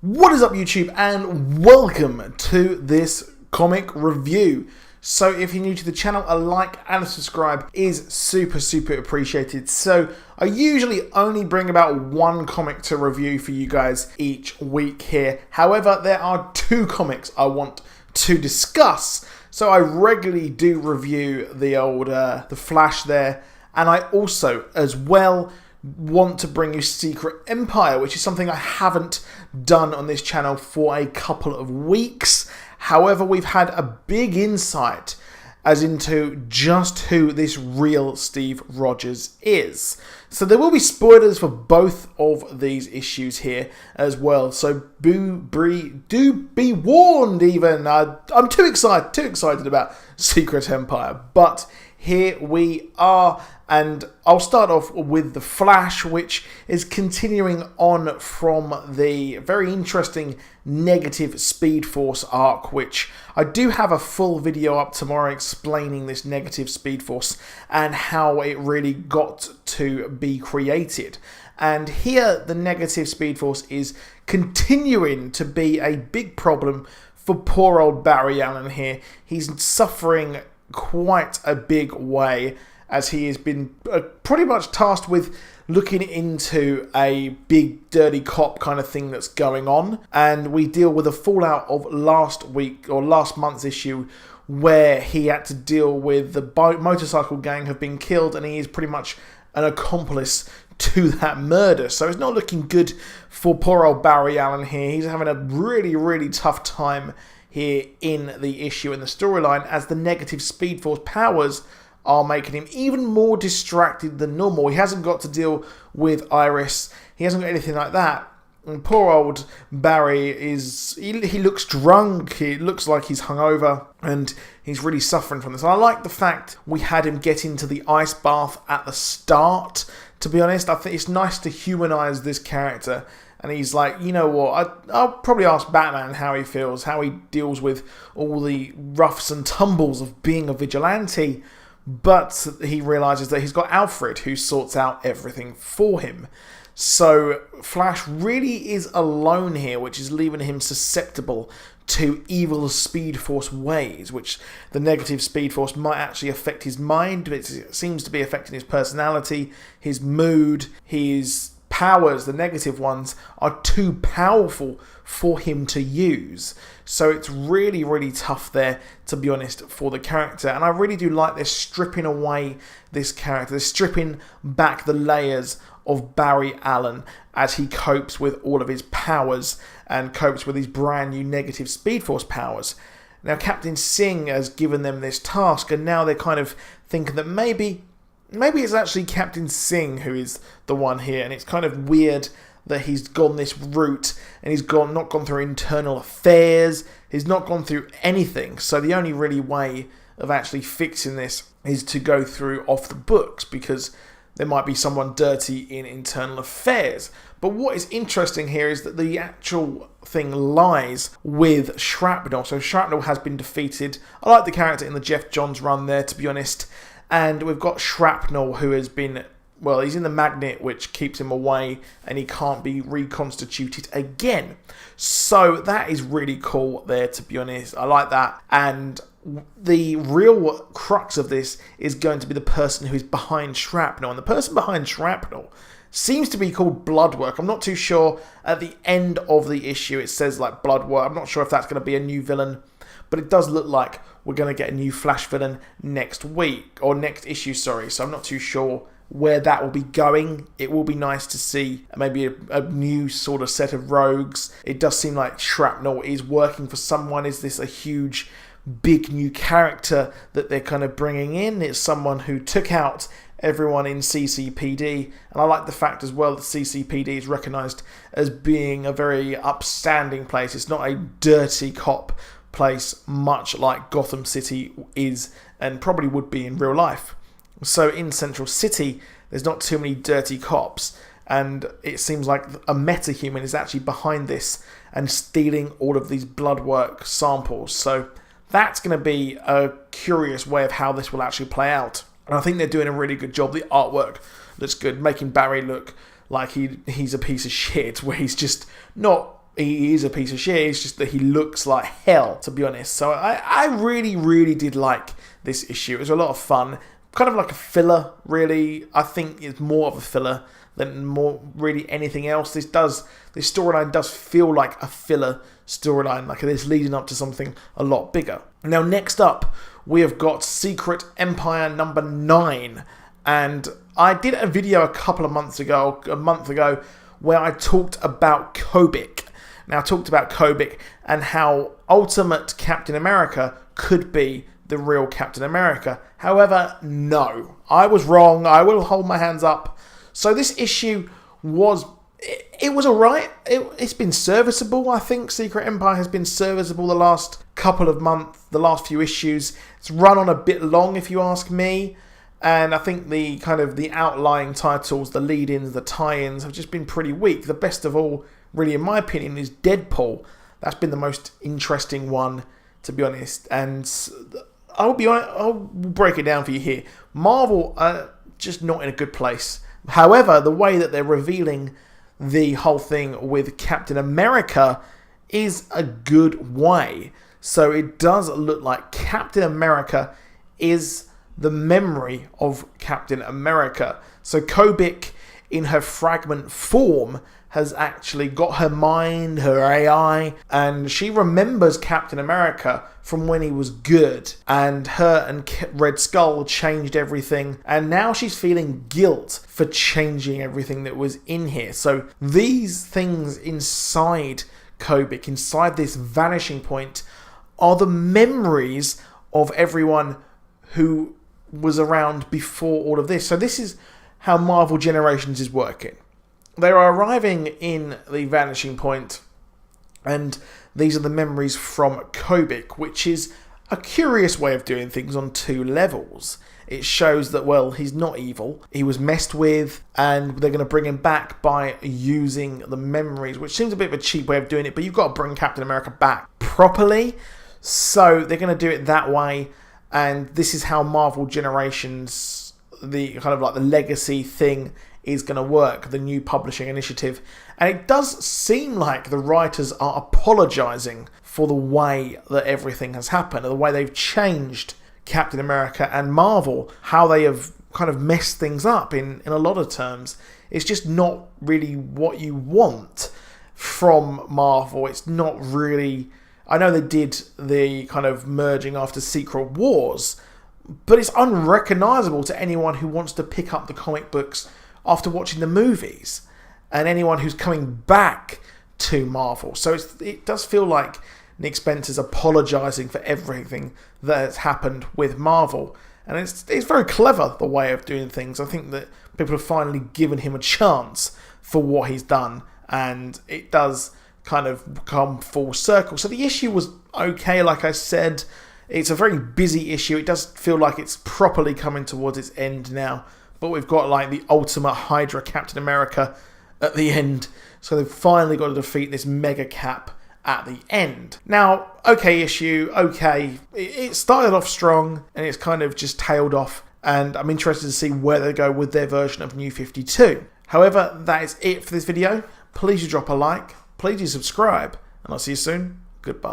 What is up, YouTube, and welcome to this comic review. So if you're new to the channel, a like and a subscribe is super appreciated. So I usually only bring about one comic to review for you guys each week here. However, there are two comics I want to discuss. So I regularly do review the old The Flash there, and I also as well want to bring you Secret Empire, which is something I haven't done on this channel for a couple of weeks. However, we've had a big insight as into just who this real Steve Rogers is. So there will be spoilers for both of these issues here as well. So do be warned even. I'm too excited about Secret Empire. But here we are, and I'll start off with The Flash, which is continuing on from the very interesting negative Speed Force arc, which I do have a full video up tomorrow explaining this negative Speed Force and how it really got to be created. And here the negative Speed Force is continuing to be a big problem for poor old Barry Allen here. He's suffering quite a big way, as he has been pretty much tasked with looking into a big dirty cop kind of thing that's going on. And we deal with the fallout of last month's issue, where he had to deal with the motorcycle gang have been killed, and he is pretty much an accomplice to that murder. So it's not looking good for poor old Barry Allen here. He's having a really tough time here in the issue and the storyline, as the negative Speed Force powers are making him even more distracted than normal. He hasn't got to deal with Iris. He hasn't got anything like that. And poor old Barry he looks drunk. He looks like he's hungover, and he's really suffering from this. And I like the fact we had him get into the ice bath at the start. To be honest, I think it's nice to humanize this character. And he's like, you know what, I'll probably ask Batman how he feels, how he deals with all the roughs and tumbles of being a vigilante. But he realizes that he's got Alfred, who sorts out everything for him. So Flash really is alone here, which is leaving him susceptible to evil Speed Force ways, which the negative Speed Force might actually affect his mind. It seems to be affecting his personality, his mood, his powers. The negative ones are too powerful for him to use. So it's really tough there, to be honest, for the character. And I really do like this stripping away this character, this stripping back the layers of Barry Allen as he copes with all of his powers and copes with his brand new negative Speed Force powers. Now Captain Singh has given them this task, and now they're kind of thinking that maybe it's actually Captain Singh who is the one here, and it's kind of weird that he's gone this route, and he's not gone through internal affairs, he's not gone through anything. So the only really way of actually fixing this is to go through off the books, because there might be someone dirty in internal affairs. But what is interesting here is that the actual thing lies with Shrapnel. So Shrapnel has been defeated. I like the character in the Jeff Johns run there, to be honest. And we've got Shrapnel, who has been, well, he's in the magnet, which keeps him away, and he can't be reconstituted again. So that is really cool there, to be honest. I like that. And the real crux of this is going to be the person who is behind Shrapnel. And the person behind Shrapnel seems to be called Bloodwork. I'm not too sure. At the end of the issue, it says like Bloodwork. I'm not sure if that's going to be a new villain, but it does look like we're going to get a new Flash villain next week, or next issue, sorry. So I'm not too sure where that will be going. It will be nice to see maybe a new sort of set of rogues. It does seem like Shrapnel is working for someone. Is this a huge, big new character that they're kind of bringing in? It's someone who took out everyone in CCPD, and I like the fact as well that CCPD is recognised as being a very upstanding place. It's not a dirty cop place, much like Gotham City is and probably would be in real life. So in Central City, there's not too many dirty cops, and it seems like a metahuman is actually behind this and stealing all of these Bloodwork samples. So that's going to be a curious way of how this will actually play out. And I think they're doing a really good job. The artwork looks good, making Barry look like he's a piece of shit, where he's just not he is a piece of shit. It's just that he looks like hell, to be honest. So I really, really did like this issue. It was a lot of fun. Kind of like a filler, really. I think it's more of a filler than more really anything else. This storyline does feel like a filler storyline, like it is leading up to something a lot bigger. Now, next up, we have got Secret Empire number 9. And I did a video a month ago, where I talked about Kobik. Now, I talked about Kobik and how Ultimate Captain America could be the real Captain America. However, no. I was wrong. I will hold my hands up. So this issue was... It was alright. It's been serviceable, I think. Secret Empire has been serviceable the last couple of months, the last few issues. It's run on a bit long, if you ask me. And I think the outlying titles, the lead-ins, the tie-ins have just been pretty weak. The best of all, really, in my opinion, is Deadpool. That's been the most interesting one, to be honest. And I'll break it down for you here. Marvel are just not in a good place. However, the way that they're revealing the whole thing with Captain America is a good way. So it does look like Captain America is the memory of Captain America. So Kobik, in her fragment form, has actually got her mind, her AI, and she remembers Captain America from when he was good. And her and Red Skull changed everything, and now she's feeling guilt for changing everything that was in here. So these things inside Kobik, inside this vanishing point, are the memories of everyone who was around before all of this. So this is how Marvel Generations is working. They are arriving in the vanishing point, and these are the memories from Kobik, which is a curious way of doing things on 2 levels. It shows that, well, he's not evil. He was messed with, and they're going to bring him back by using the memories, which seems a bit of a cheap way of doing it, but you've got to bring Captain America back properly. So they're going to do it that way. And this is how Marvel Generations, the kind of like the legacy thing, is going to work, the new publishing initiative. And it does seem like the writers are apologising for the way that everything has happened, the way they've changed Captain America and Marvel, how they have kind of messed things up in a lot of terms. It's just not really what you want from Marvel. It's not really... I know they did the kind of merging after Secret Wars, but it's unrecognisable to anyone who wants to pick up the comic books after watching the movies, and anyone who's coming back to Marvel. So it does feel like Nick Spencer's apologising for everything that has happened with Marvel. And it's very clever, the way of doing things. I think that people have finally given him a chance for what he's done, and it does kind of come full circle. So the issue was okay, like I said. It's a very busy issue. It does feel like it's properly coming towards its end now. But we've got like the ultimate Hydra Captain America at the end. So they've finally got to defeat this mega cap at the end. Now, okay issue, okay. It started off strong and it's kind of just tailed off. And I'm interested to see where they go with their version of New 52. However, that is it for this video. Please do drop a like. Please do subscribe. And I'll see you soon. Goodbye.